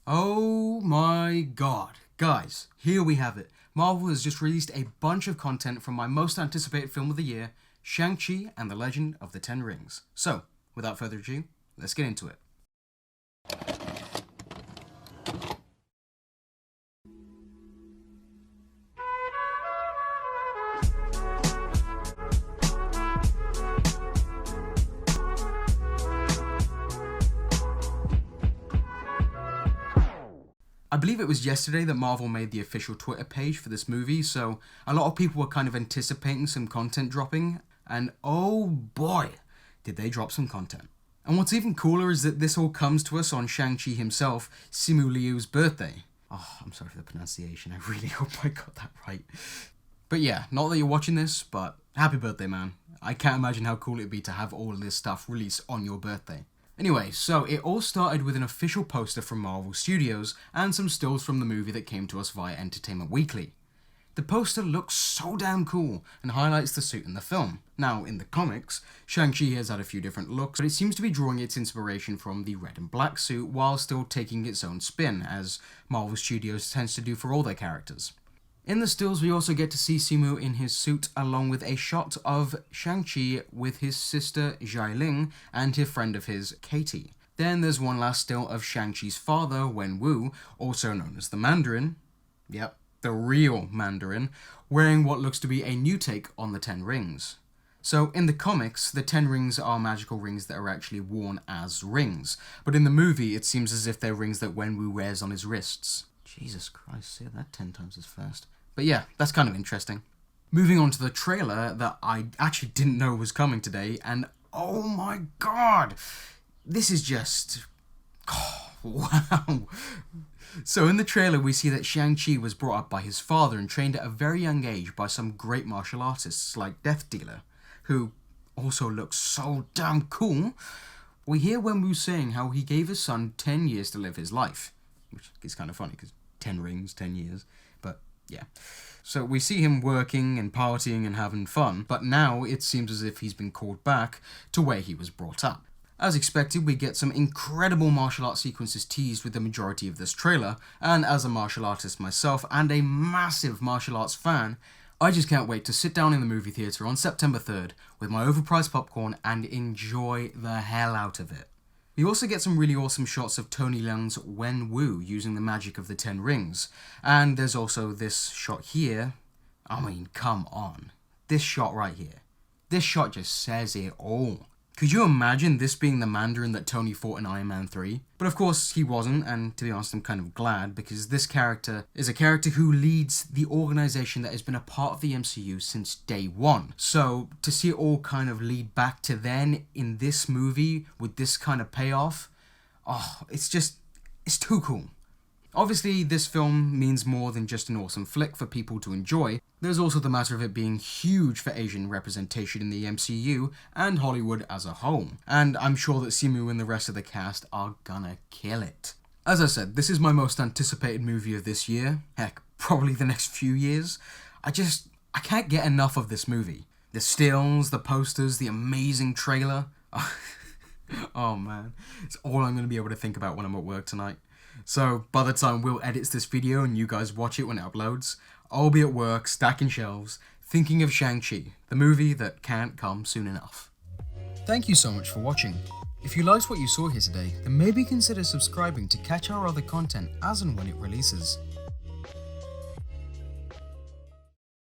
Oh my god. Guys, here we have it. Marvel has just released a bunch of content from my most anticipated film of the year, Shang-Chi and the Legend of the Ten Rings. So, without further ado, let's get into it. I believe it was yesterday that Marvel made the official Twitter page for this movie, so a lot of people were kind of anticipating some content dropping, and oh boy, did they drop some content. And what's even cooler is that this all comes to us on Shang-Chi himself, Simu Liu's birthday. Oh, I'm sorry for the pronunciation, I really hope I got that right. But yeah, not that you're watching this, but happy birthday, man. I can't imagine how cool it'd be to have all of this stuff released on your birthday. Anyway, so it all started with an official poster from Marvel Studios and some stills from the movie that came to us via Entertainment Weekly. The poster looks so damn cool and highlights the suit in the film. Now, in the comics, Shang-Chi has had a few different looks, but it seems to be drawing its inspiration from the red and black suit while still taking its own spin, as Marvel Studios tends to do for all their characters. In the stills, we also get to see Simu in his suit, along with a shot of Shang-Chi with his sister Xialing and a friend of his, Katie. Then there's one last still of Shang-Chi's father, Wenwu, also known as the Mandarin. Yep, the real Mandarin, wearing what looks to be a new take on the Ten Rings. So, in the comics, the Ten Rings are magical rings that are actually worn as rings, but in the movie, it seems as if they're rings that Wenwu wears on his wrists. Jesus Christ, say that 10 times as fast. But yeah, that's kind of interesting. Moving on to the trailer that I actually didn't know was coming today, and oh my god, this is just... oh, wow. So in the trailer we see that Shang-Chi was brought up by his father and trained at a very young age by some great martial artists like Death Dealer, who also looks so damn cool. We hear Wenwu saying how he gave his son 10 years to live his life, which is kind of funny because 10 rings, 10 years, but yeah. So we see him working and partying and having fun, but now it seems as if he's been called back to where he was brought up. As expected, we get some incredible martial arts sequences teased with the majority of this trailer, and as a martial artist myself and a massive martial arts fan, I just can't wait to sit down in the movie theatre on September 3rd with my overpriced popcorn and enjoy the hell out of it. We also get some really awesome shots of Tony Leung's Wenwu using the magic of the Ten Rings, and there's also this shot here. I mean, come on. This shot right here. This shot just says it all. Could you imagine this being the Mandarin that Tony fought in Iron Man 3? But of course he wasn't, and to be honest I'm kind of glad, because this character is a character who leads the organisation that has been a part of the MCU since day one. So to see it all kind of lead back to then in this movie with this kind of payoff, oh, it's too cool. Obviously, this film means more than just an awesome flick for people to enjoy. There's also the matter of it being huge for Asian representation in the MCU and Hollywood as a whole. And I'm sure that Simu and the rest of the cast are gonna kill it. As I said, this is my most anticipated movie of this year. Heck, probably the next few years. I can't get enough of this movie. The stills, the posters, the amazing trailer. Oh man, it's all I'm gonna be able to think about when I'm at work tonight. So, by the time Will edits this video and you guys watch it when it uploads, I'll be at work, stacking shelves, thinking of Shang-Chi, the movie that can't come soon enough. Thank you so much for watching. If you liked what you saw here today, then maybe consider subscribing to catch our other content as and when it releases.